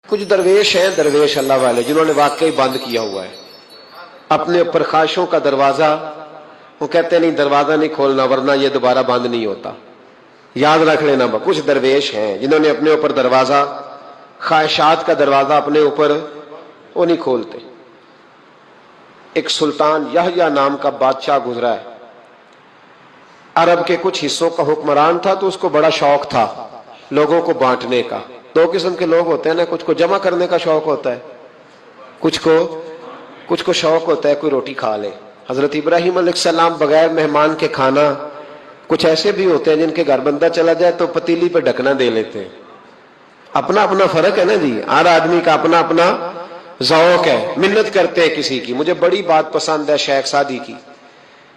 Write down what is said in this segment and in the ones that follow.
کچھ درویش ہیں، درویش اللہ والے، جنہوں نے واقعی بند کیا ہوا ہے اپنے اوپر خواہشوں کا دروازہ. وہ کہتے ہیں نہیں دروازہ نہیں کھولنا ورنہ یہ دوبارہ بند نہیں ہوتا. یاد رکھ لینا، کچھ درویش ہیں جنہوں نے اپنے اوپر دروازہ، خواہشات کا دروازہ اپنے اوپر وہ نہیں کھولتے. ایک سلطان یحییٰ نام کا بادشاہ گزرا ہے، عرب کے کچھ حصوں کا حکمران تھا، تو اس کو بڑا شوق تھا لوگوں کو بانٹنے کا. دو قسم کے لوگ ہوتے ہیں نا، کچھ کو جمع کرنے کا شوق ہوتا ہے، کچھ کو شوق ہوتا ہے کوئی روٹی کھا لے. حضرت ابراہیم علیہ السلام بغیر مہمان کے کھانا، کچھ ایسے بھی ہوتے ہیں جن کے گھر بندہ چلا جائے تو پتیلی پہ ڈھکنا دے لیتے ہیں. اپنا اپنا فرق ہے نا جی، ہر آدمی کا اپنا اپنا ذوق ہے. منت کرتے ہیں کسی کی. مجھے بڑی بات پسند ہے شیخ سعدی کی،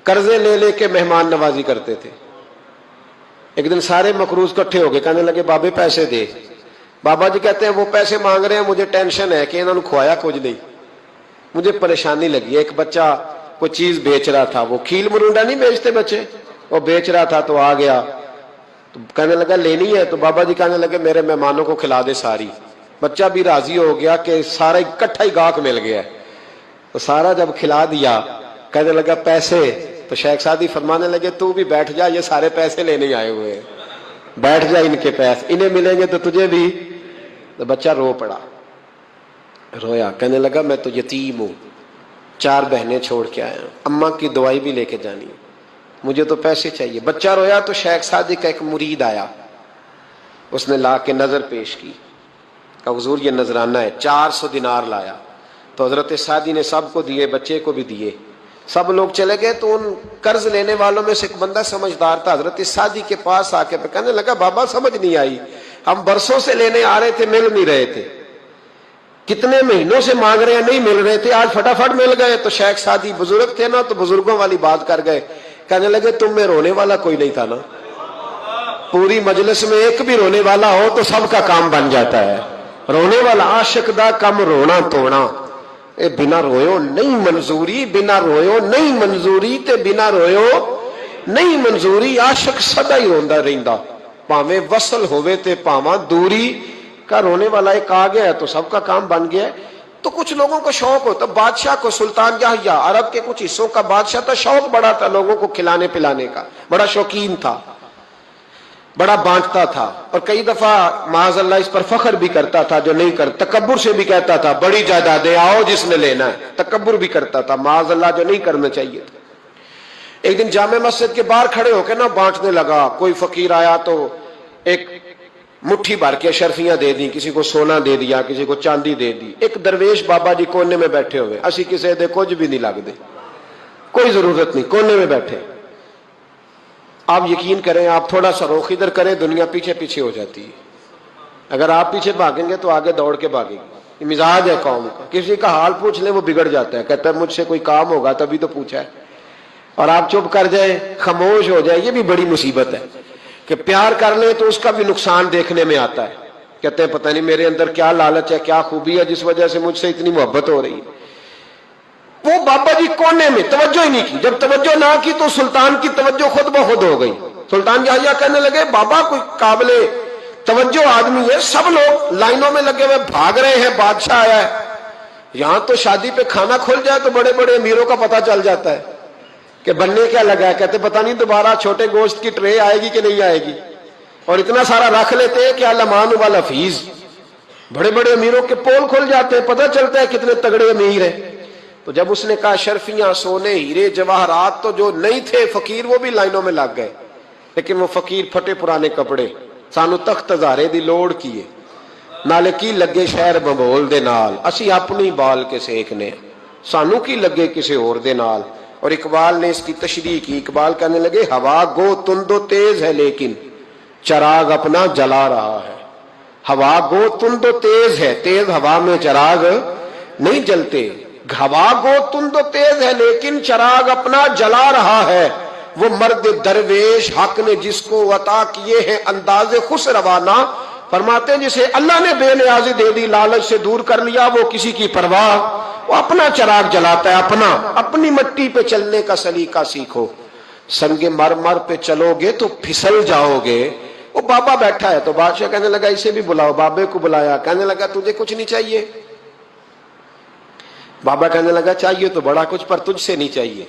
قرضے لے لے کے مہمان نوازی کرتے تھے. ایک دن سارے مقروض کٹھے ہو گئے، کہنے لگے بابے پیسے دے. بابا جی کہتے ہیں وہ پیسے مانگ رہے ہیں، مجھے ٹینشن ہے کہ انہوں نے کھوایا کچھ نہیں، مجھے پریشانی لگی. ایک بچہ کوئی چیز بیچ رہا تھا، وہ کھیل مرونڈا نہیں بیچتے بچے، وہ بیچ رہا تھا تو آ گیا، تو کہنے لگا لینی ہے. تو بابا جی کہنے لگے میرے مہمانوں کو کھلا دے ساری. بچہ بھی راضی ہو گیا کہ سارا اکٹھا ہی گاہک مل گیا. تو سارا جب کھلا دیا کہنے لگا پیسے. تو شیخ سعدی فرمانے لگے تو بھی بیٹھ جا، یہ سارے پیسے لینے آئے ہوئے ہیں، بیٹھ جا، ان کے پیسے انہیں ملیں گے تو تجھے بھی. تو بچہ رو پڑا، رویا، کہنے لگا میں تو یتیم ہوں، 4 بہنیں چھوڑ کے آیا ہوں، اماں کی دوائی بھی لے کے جانی ہے، مجھے تو پیسے چاہیے. بچہ رویا تو شیخ سعدی کا ایک مرید آیا، اس نے لا کے نظر پیش کی، کہ حضور یہ نذرانہ ہے. 400 دینار لایا. تو حضرت سعدی نے سب کو دیے، بچے کو بھی دیے. سب لوگ چلے گئے. تو ان قرض لینے والوں میں سے ایک بندہ سمجھدار تھا، حضرت سعدی کے پاس آ کے کہنے لگا بابا سمجھ نہیں آئی، ہم برسوں سے لینے آ رہے تھے، مل نہیں رہے تھے، کتنے مہینوں سے مانگ رہے ہیں نہیں مل رہے تھے، آج فٹافٹ مل گئے. تو شیخ سعدی بزرگ تھے نا، تو بزرگوں والی بات کر گئے. کہنے لگے تم میں رونے والا کوئی نہیں تھا نا، پوری مجلس میں ایک بھی رونے والا ہو تو سب کا کام بن جاتا ہے. رونے والا عاشق دا کم رونا توڑنا، اے بنا رویو نہیں منظوری، بنا رویو نہیں منظوری تے بنا رویو نہیں منظوری. عاشق سدا ہی روندا رہندا، پاویں وصل ہوئے تے پاواں دوری. کا رونے والا ایک آ گیا ہے تو سب کا کام بن گیا ہے. تو کچھ لوگوں کو شوق ہوتا، بادشاہ کو سلطان یحییٰ عرب کے کچھ حصوں کا بادشاہ تھا، شوق بڑا تھا لوگوں کو کھلانے پلانے کا، بڑا شوقین تھا، بڑا بانٹتا تھا. اور کئی دفعہ معاذ اللہ اس پر فخر بھی کرتا تھا جو نہیں کرتا، تکبر سے بھی کہتا تھا بڑی جائیدادیں آؤ جس نے لینا ہے، تکبر بھی کرتا تھا معاذ اللہ جو نہیں کرنا چاہیے تھا. ایک دن جامع مسجد کے باہر کھڑے ہو کے نا بانٹنے لگا. کوئی فقیر آیا تو ایک مٹھی بھر کے شرفیاں دے دی، کسی کو سونا دے دیا، کسی کو چاندی دے دی. ایک درویش بابا جی کونے میں بیٹھے ہوئے، اسی کسی دے کچھ بھی نہیں لگ دے، کوئی ضرورت نہیں، کونے میں بیٹھے. آپ یقین کریں، آپ تھوڑا سا رخ ادھر کریں، دنیا پیچھے پیچھے ہو جاتی ہے. اگر آپ پیچھے بھاگیں گے تو آگے دوڑ کے بھاگیں گے. یہ مزاج ہے قوم کا، کسی کا حال پوچھ لیں وہ بگڑ جاتا ہے، کہتا ہے مجھ سے کوئی کام ہوگا تبھی تو پوچھا ہے. اور آپ چپ کر جائیں، خاموش ہو جائے، یہ بھی بڑی مصیبت ہے. کہ پیار کر لیں تو اس کا بھی نقصان دیکھنے میں آتا ہے. کہتے ہیں پتہ نہیں میرے اندر کیا لالچ ہے، کیا خوبی ہے جس وجہ سے مجھ سے اتنی محبت ہو رہی ہے. وہ بابا جی کونے میں توجہ ہی نہیں کی. جب توجہ نہ کی تو سلطان کی توجہ خود بخود ہو گئی. سلطان یحییٰ کہنے لگے بابا کوئی قابل توجہ آدمی ہے، سب لوگ لائنوں میں لگے ہوئے بھاگ رہے ہیں، بادشاہ آیا ہے. یہاں تو شادی پہ کھانا کھل جائے تو بڑے بڑے امیروں کا پتہ چل جاتا ہے کہ بننے کیا لگا ہے. کہتے پتہ نہیں دوبارہ چھوٹے گوشت کی ٹرے آئے گی کہ نہیں آئے گی. اور اتنا سارا رکھ لیتے ہیں کہ علمان والحفیظ، بڑے بڑے امیروں کے پول کھل جاتے ہیں، پتہ چلتا ہے کتنے تگڑے امیر ہیں. تو جب اس نے کہا شرفیاں، سونے، ہیرے، جواہرات، تو جو نہیں تھے فقیر وہ بھی لائنوں میں لگ گئے. لیکن وہ فقیر پھٹے پرانے کپڑے، سانو تخت ہزارے دی لوڑ کیے، نالے کی لگے شہر ببول دے نال، اسی اپنی بال کے سیکنے، سانو کی لگے کسی اور دے نال. اور اقبال نے اس کی تشریح کی. اقبال کہنے لگے ہوا گو تند و تیز ہے لیکن چراغ اپنا جلا رہا ہے. ہوا گو تند و تیز ہے، تیز ہوا میں چراغ نہیں جلتے. ہوا گو تند و تیز ہے لیکن چراغ اپنا جلا رہا ہے. وہ مرد درویش حق نے جس کو عطا کیے ہیں انداز خوش روانہ، فرماتے ہیں جسے اللہ نے بے نیازی دے دی، لالچ سے دور کر لیا، وہ کسی کی پرواہ، وہ اپنا چراغ جلاتا ہے. اپنی مٹی پہ چلنے کا سلیقہ سیکھو. سنگ مرمر پہ چلو گے تو پھسل جاؤ گے، وہ بابا بیٹھا ہے تو بادشاہ کہنے لگا اسے بھی بلاؤ. بابے کو بلایا, کہنے لگا تجھے کچھ نہیں چاہیے؟ بابا کہنے لگا چاہیے تو بڑا کچھ, پر تجھ سے نہیں چاہیے.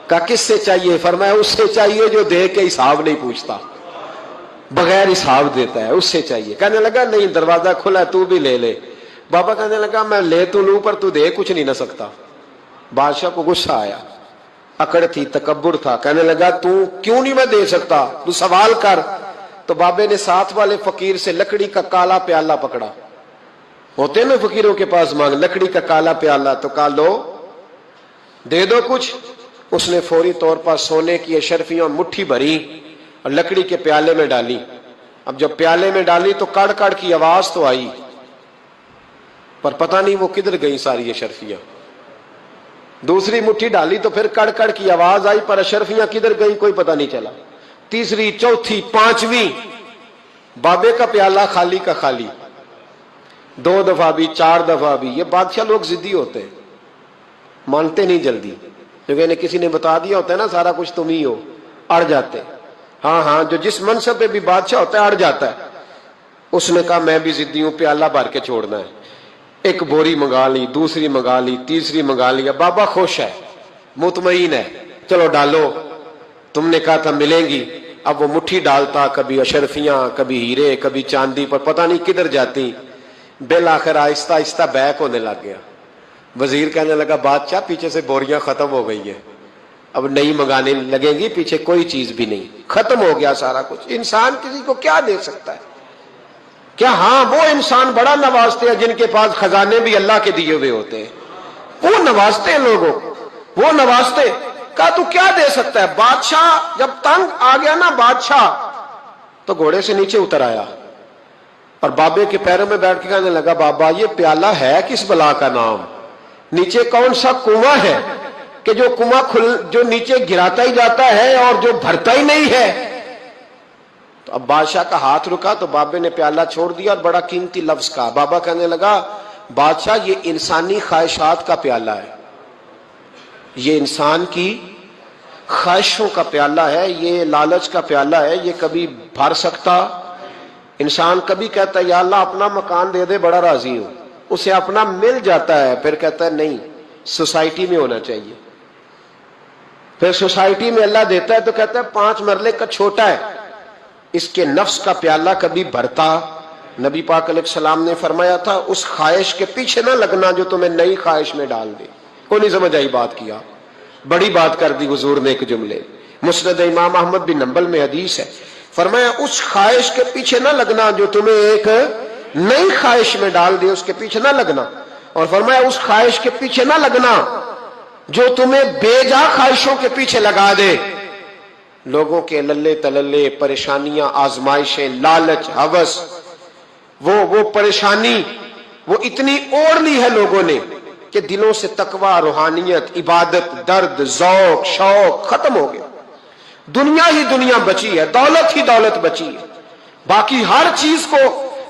کہا کس سے چاہیے؟ فرمایا اس سے چاہیے جو دے کے حساب نہیں پوچھتا, بغیر حساب دیتا ہے, اس سے چاہیے. کہنے لگا نہیں, دروازہ کھلا ہے, تو بھی لے لے. بابا کہنے لگا میں لے تو لوں پر تو دے کچھ نہیں نہ سکتا. بادشاہ کو غصہ آیا, اکڑ تھی, تکبر تھا. کہنے لگا تو کیوں نہیں میں دے سکتا, تو سوال کر. تو بابے نے ساتھ والے فقیر سے لکڑی کا کالا پیالہ پکڑا, ہوتے نا فقیروں کے پاس مانگ, لکڑی کا کالا پیالہ, تو کہا لو دے دو کچھ. اس نے فوری طور پر سونے کی اشرفیاں مٹھی بھری اور لکڑی کے پیالے میں ڈالی. اب جب پیالے میں ڈالی تو کڑ کڑ کی آواز تو آئی, پر پتہ نہیں وہ کدھر گئی ساری اشرفیاں. دوسری مٹھی ڈالی تو پھر کڑ کڑ کی آواز آئی, پر اشرفیاں کدھر گئی کوئی پتہ نہیں چلا. تیسری, چوتھی, پانچویں, بابے کا پیالہ خالی کا خالی. 2 دفعہ بھی, 4 دفعہ بھی. یہ بادشاہ لوگ ضدی ہوتے ہیں, مانتے نہیں جلدی, کیونکہ انہیں کسی نے بتا دیا ہوتا ہے نا سارا کچھ تم ہی ہو, اڑ جاتے. ہاں جو جس منصب پہ بھی بادشاہ ہوتا ہے اڑ جاتا ہے. اس نے کہا میں بھی ضدی ہوں, پیالہ بھر کے چھوڑنا ہے. ایک بوری منگا لی, دوسری منگا لی, تیسری منگا لی. بابا خوش ہے, مطمئن ہے, چلو ڈالو, تم نے کہا تھا ملیں گی. اب وہ مٹھی ڈالتا, کبھی اشرفیاں, کبھی ہیرے, کبھی چاندی, پر پتہ نہیں کدھر جاتی. بالآخر آہستہ آہستہ بیک ہونے لگ گیا. وزیر کہنے لگا بادشاہ پیچھے سے بوریاں ختم ہو گئی ہیں, اب نئی منگانے لگیں گی, پیچھے کوئی چیز بھی نہیں, ختم ہو گیا سارا کچھ. انسان کسی کو کیا دے سکتا ہے؟ کیا ہاں وہ انسان بڑا نوازتے ہیں جن کے پاس خزانے بھی اللہ کے دیے ہوئے ہوتے ہیں, وہ نوازتے ہیں لوگوں, وہ نوازتے. کہا تو کیا دے سکتا ہے؟ بادشاہ جب تنگ آ گیا نا بادشاہ, تو گھوڑے سے نیچے اتر آیا اور بابے کے پیروں میں بیٹھ کے کہنے لگا بابا یہ پیالہ ہے کس بلا کا نام؟ نیچے کون سا کنواں ہے کہ جو کنواں جو نیچے گراتا ہی جاتا ہے اور جو بھرتا ہی نہیں ہے؟ تو اب بادشاہ کا ہاتھ رکا تو بابے نے پیالہ چھوڑ دیا اور بڑا قیمتی لفظ کہا. بابا کہنے لگا بادشاہ یہ انسانی خواہشات کا پیالہ ہے, یہ انسان کی خواہشوں کا پیالہ ہے, یہ لالچ کا پیالہ ہے, یہ کبھی بھر سکتا. انسان کبھی کہتا ہے یا اللہ اپنا مکان دے دے بڑا راضی ہوں, اسے اپنا مل جاتا ہے, پھر کہتا ہے نہیں سوسائٹی میں ہونا چاہیے. پھر سوسائٹی میں اللہ دیتا ہے تو کہتا ہے 5 مرلے کا چھوٹا ہے. اس کے نفس کا پیالہ کبھی بھرتا. نبی پاک علیہ السلام نے فرمایا تھا اس خواہش کے پیچھے نہ لگنا جو تمہیں نئی خواہش میں ڈال دے. کوئی نہیں سمجھ آئی بات کیا, بڑی بات کر دی حضور نے ایک جملے. مسند امام احمد بن حنبل میں حدیث ہے, فرمایا اس خواہش کے پیچھے نہ لگنا جو تمہیں ایک نئی خواہش میں ڈال دے, اس کے پیچھے نہ لگنا. اور فرمایا اس خواہش کے پیچھے نہ لگنا جو تمہیں بے جا خواہشوں کے پیچھے لگا دے. لوگوں کے للے تللے, پریشانیاں, آزمائشیں, لالچ, ہوس, وہ پریشانی وہ اتنی اوڑھ لی ہے لوگوں نے کہ دلوں سے تقوی, روحانیت, عبادت, درد, ذوق, شوق ختم ہو گیا. دنیا ہی دنیا بچی ہے, دولت ہی دولت بچی ہے, باقی ہر چیز کو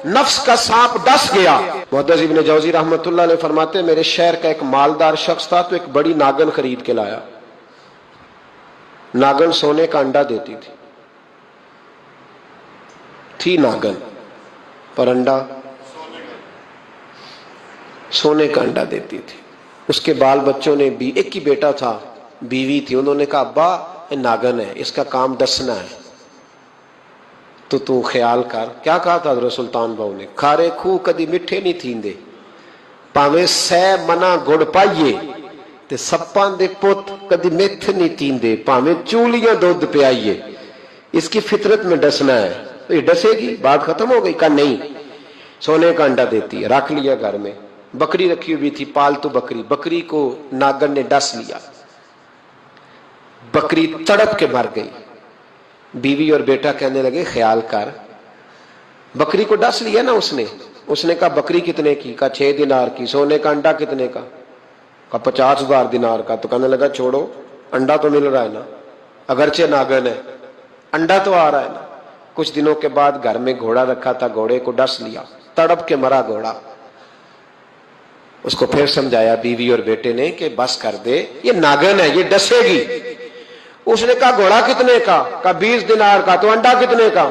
نفس کا سانپ ڈس گیا. محدث ابن جوزی رحمۃ اللہ علیہ فرماتے میرے شہر کا ایک مالدار شخص تھا تو ایک بڑی ناگن خرید کے لایا. ناگن سونے کا انڈا دیتی تھی ناگن, پر انڈا سونے کا انڈا دیتی تھی. اس کے بال بچوں نے بھی, ایک ہی بیٹا تھا, بیوی تھی, انہوں نے کہا ابا یہ ناگن ہے, اس کا کام دسنا ہے, تو خیال کر. کیا کہا تھا حضرت سلطان بہو نے, کھارے کھو کدی مٹھے نہیں تھیندے, پاویں سہ منا گڑ پائیے تے سپاں دے پت کدی میتھ نہیں تیندے, پاویں چولیاں دودھ پیائیے. اس کی فطرت میں ڈسنا ہے. تو یہ ڈسے گی, بات ختم ہو گئی. کہا نہیں, سونے کا انڈا دیتی ہے. رکھ لیا گھر میں. بکری رکھی ہوئی تھی, پالتو بکری. بکری کو ناگن نے ڈس لیا, بکری تڑپ کے مر گئی. بیوی اور بیٹا کہنے لگے خیال کر, بکری کو ڈس لیا نا اس نے کہا بکری کتنے کی؟ کہا 6 دینار کی. سونے کا انڈا کتنے کا؟ کہا 50,000 دینار کا. تو کہنے لگا چھوڑو, انڈا تو مل رہا ہے نا, اگرچہ ناگن ہے, انڈا تو آ رہا ہے نا. کچھ دنوں کے بعد گھر میں گھوڑا رکھا تھا, گھوڑے کو ڈس لیا, تڑپ کے مرا گھوڑا. اس کو پھر سمجھایا بیوی اور بیٹے نے کہ بس کر دے, یہ ناگن ہے, یہ ڈسے گی. اس نے کہا گھوڑا کتنے کا؟ کہا 20 دینار کا. تو انڈا کتنے کا؟